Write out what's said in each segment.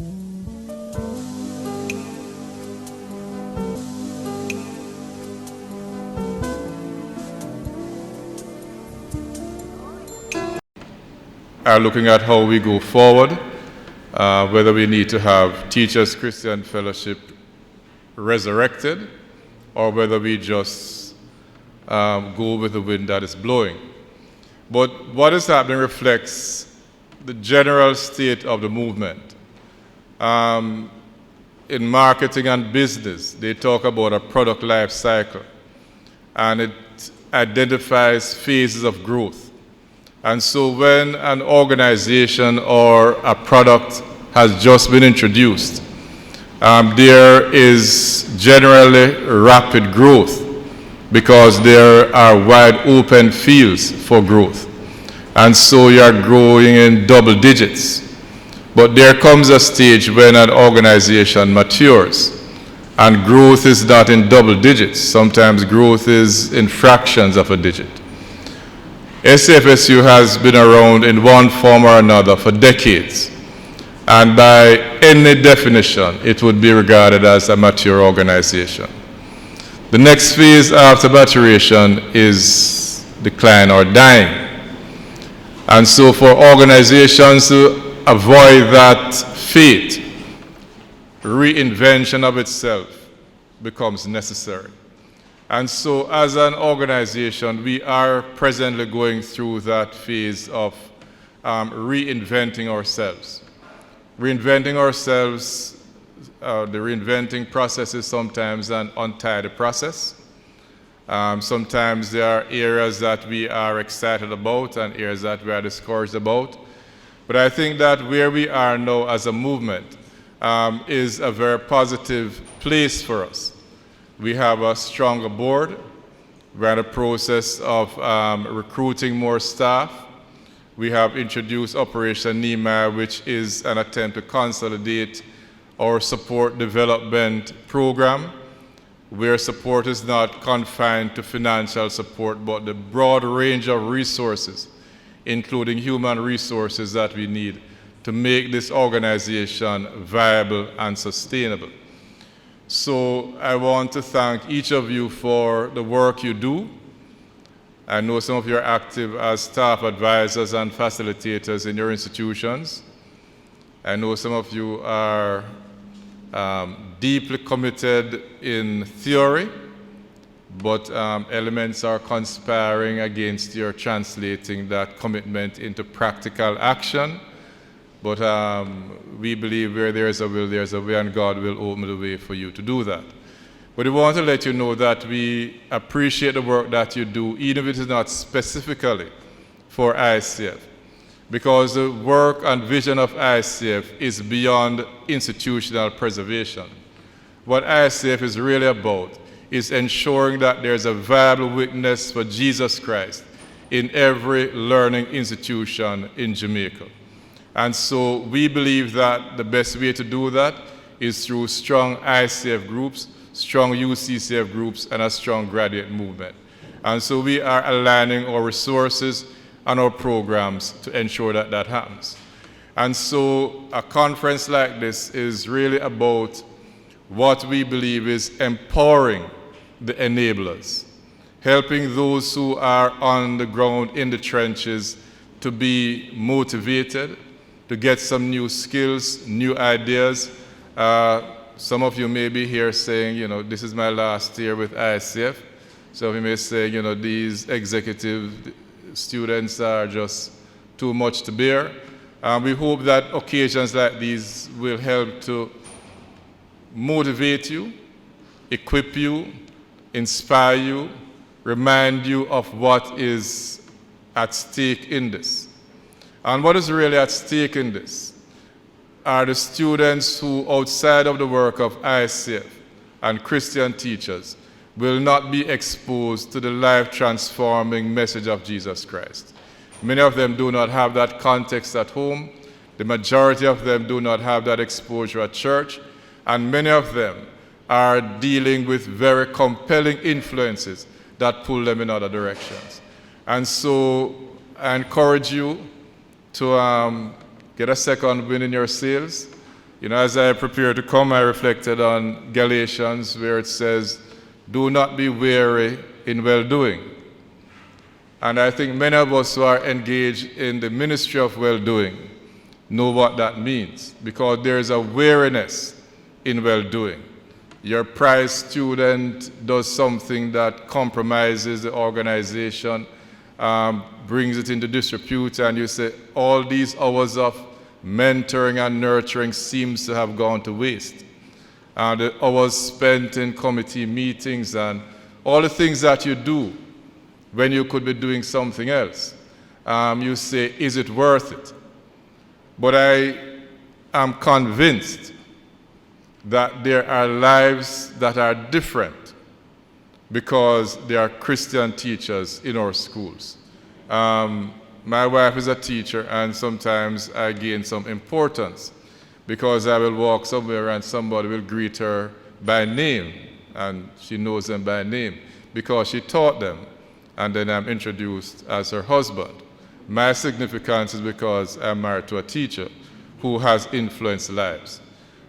Are looking at how we go forward, whether we need to have Teachers Christian Fellowship resurrected or whether we just go with the wind that is blowing. But what is happening reflects the general state of the movement. In marketing and business, they talk about a product life cycle, and it identifies phases of growth. And so when an organization or a product has just been introduced, there is generally rapid growth because there are wide open fields for growth. And so you're growing in double digits. But there comes a stage when an organization matures, and growth is not in double digits. Sometimes growth is in fractions of a digit. SCFSU has been around in one form or another for decades, and by any definition, it would be regarded as a mature organization. The next phase after maturation is decline or dying. And so for organizations to avoid that fate, reinvention of itself becomes necessary. And so as an organization, we are presently going through that phase of reinventing ourselves. Reinventing ourselves, the reinventing process is sometimes an untidy process. Sometimes there are areas that we are excited about and areas that we are discouraged about. But I think that where we are now as a movement is a very positive place for us. We have a stronger board. We're in the process of recruiting more staff. We have introduced Operation Nehemiah, which is an attempt to consolidate our support development program, where support is not confined to financial support, but the broad range of resources, including human resources that we need to make this organization viable and sustainable. So I want to thank each of you for the work you do. I know some of you are active as staff advisors and facilitators in your institutions. I know some of you are deeply committed in theory, but elements are conspiring against your translating that commitment into practical action. But we believe where there is a will, there is a way, and God will open the way for you to do that. But we want to let you know that we appreciate the work that you do, even if it is not specifically for ICF, because the work and vision of ICF is beyond institutional preservation. What ICF is really about is ensuring that there's a viable witness for Jesus Christ in every learning institution in Jamaica. And so we believe that the best way to do that is through strong ICF groups, strong UCCF groups, and a strong graduate movement. And so we are aligning our resources and our programs to ensure that that happens. And so a conference like this is really about what we believe is empowering the enablers, helping those who are on the ground in the trenches to be motivated, to get some new skills, new ideas. Some of you may be here saying, this is my last year with ICF. So you may say, these executive students are just too much to bear. We hope that occasions like these will help to motivate you, equip you, inspire you, remind you of what is at stake in this. And what is really at stake in this are the students who, outside of the work of ICF and Christian teachers, will not be exposed to the life-transforming message of Jesus Christ. Many of them do not have that context at home. The majority of them do not have that exposure at church. And many of them are dealing with very compelling influences that pull them in other directions. And so I encourage you to get a second wind in your sails, You know, as I prepared to come, I reflected on Galatians, where it says, "Do not be weary in well-doing." And I think many of us who are engaged in the ministry of well-doing know what that means, because there is a weariness in well-doing. Your prize student does something that compromises the organization, brings it into disrepute, and you say, all these hours of mentoring and nurturing seems to have gone to waste. The hours spent in committee meetings and all the things that you do when you could be doing something else. You say, is it worth it? But I am convinced that there are lives that are different because there are Christian teachers in our schools. My wife is a teacher, and sometimes I gain some importance because I will walk somewhere and somebody will greet her by name, and she knows them by name because she taught them, and then I'm introduced as her husband. My significance is because I'm married to a teacher who has influenced lives.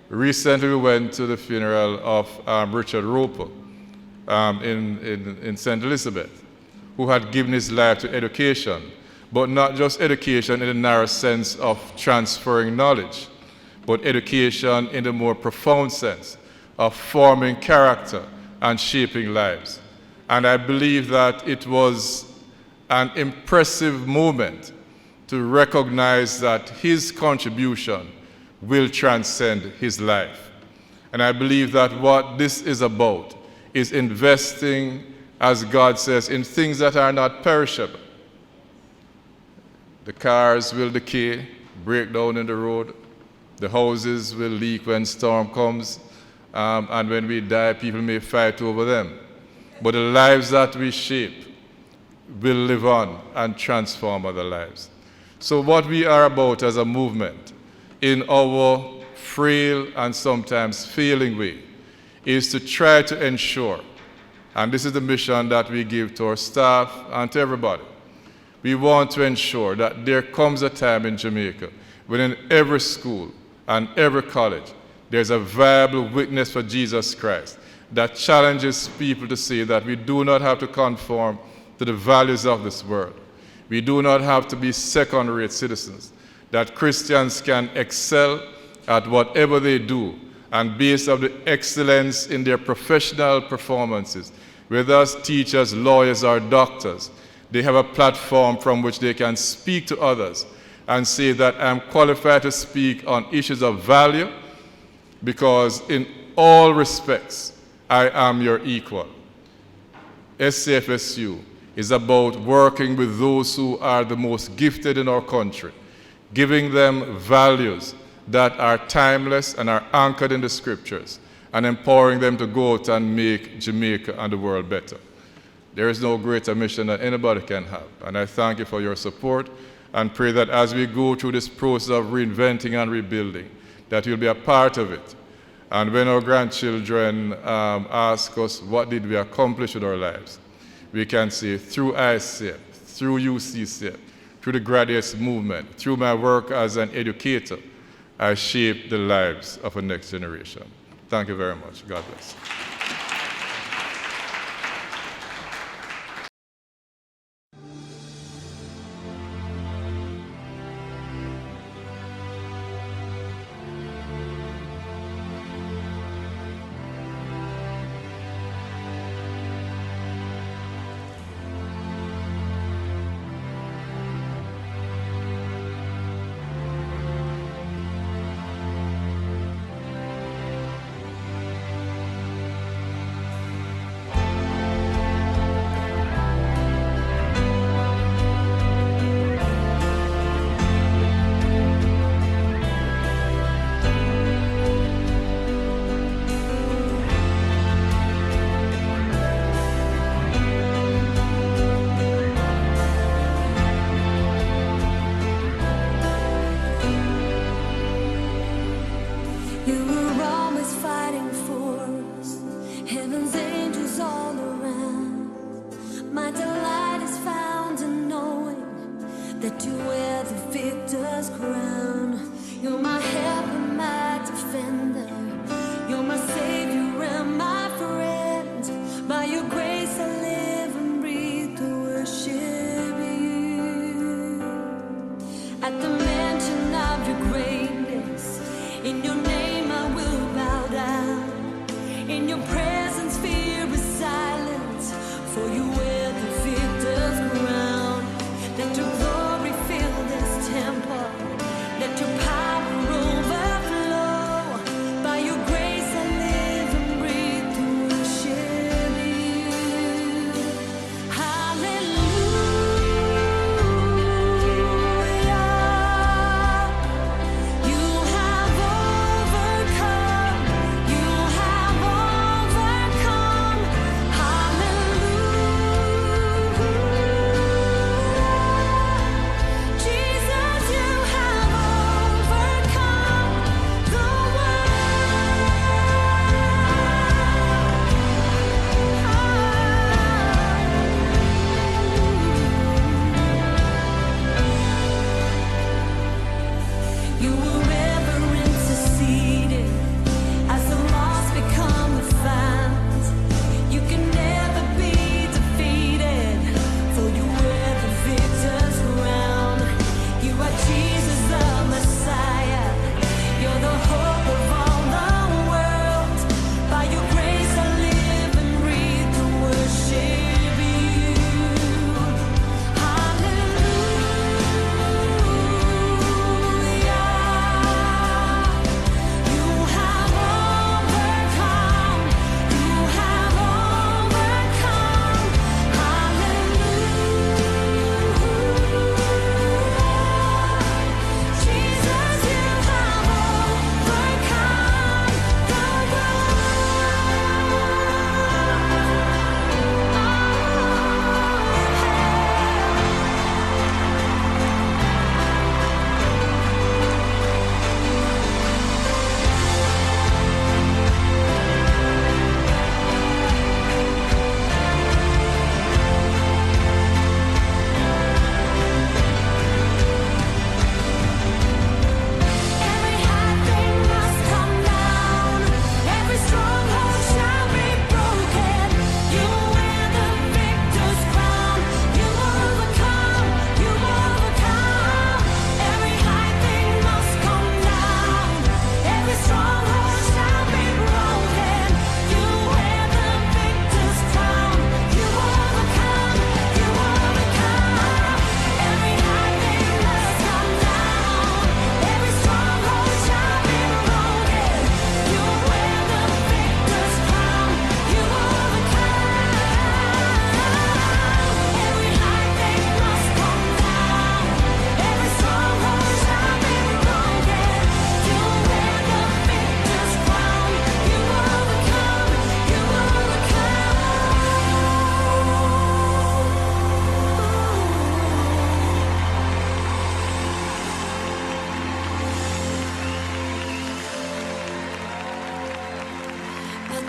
Recently, we went to the funeral of Richard Roper in St. Elizabeth, who had given his life to education, but not just education in the narrow sense of transferring knowledge, but education in the more profound sense of forming character and shaping lives. And I believe that it was an impressive moment to recognize that his contribution will transcend his life. And I believe that what this is about is investing, as God says, in things that are not perishable. The cars will decay, break down in the road. The houses will leak when storm comes. And when we die, people may fight over them. But the lives that we shape will live on and transform other lives. So what we are about as a movement, in our frail and sometimes failing way, is to try to ensure, and this is the mission that we give to our staff and to everybody, we want to ensure that there comes a time in Jamaica when in every school and every college there's a viable witness for Jesus Christ that challenges people to say that we do not have to conform to the values of this world. We do not have to be second-rate citizens, that Christians can excel at whatever they do, and based on the excellence in their professional performances, whether as teachers, lawyers, or doctors, they have a platform from which they can speak to others and say that I'm qualified to speak on issues of value because in all respects, I am your equal. SCFSU is about working with those who are the most gifted in our country, giving them values that are timeless and are anchored in the scriptures, and empowering them to go out and make Jamaica and the world better. There is no greater mission that anybody can have, and I thank you for your support and pray that as we go through this process of reinventing and rebuilding, that you'll be a part of it. And when our grandchildren ask us what did we accomplish with our lives, we can say through ICF, through UCCF, through the graduates movement, through my work as an educator, I shape the lives of a next generation. Thank you very much. God bless. that you wear the victor's crown. You're my help and my defense.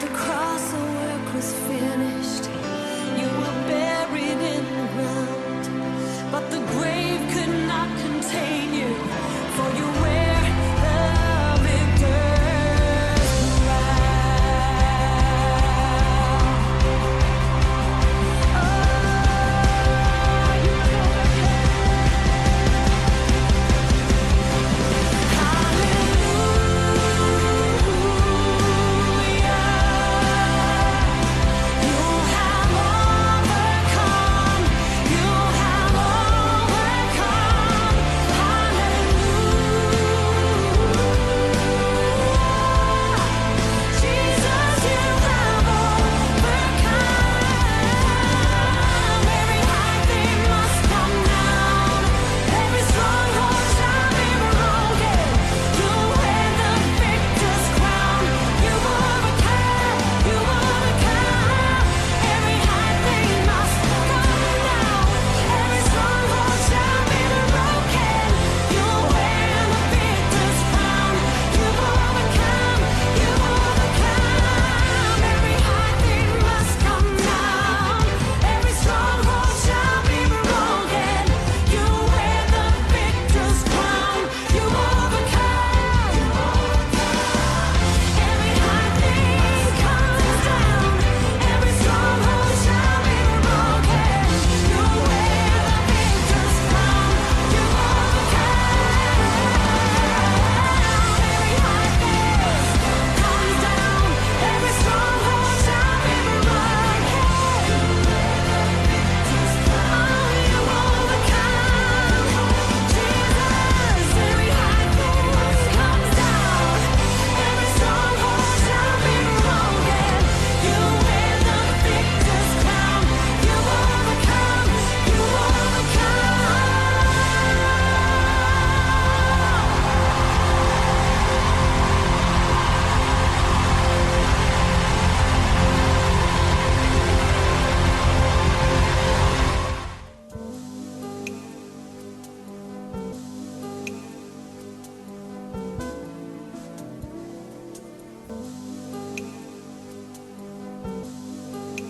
the cross of work was finished. You were buried in the ground, but the grave could not contain you, for you were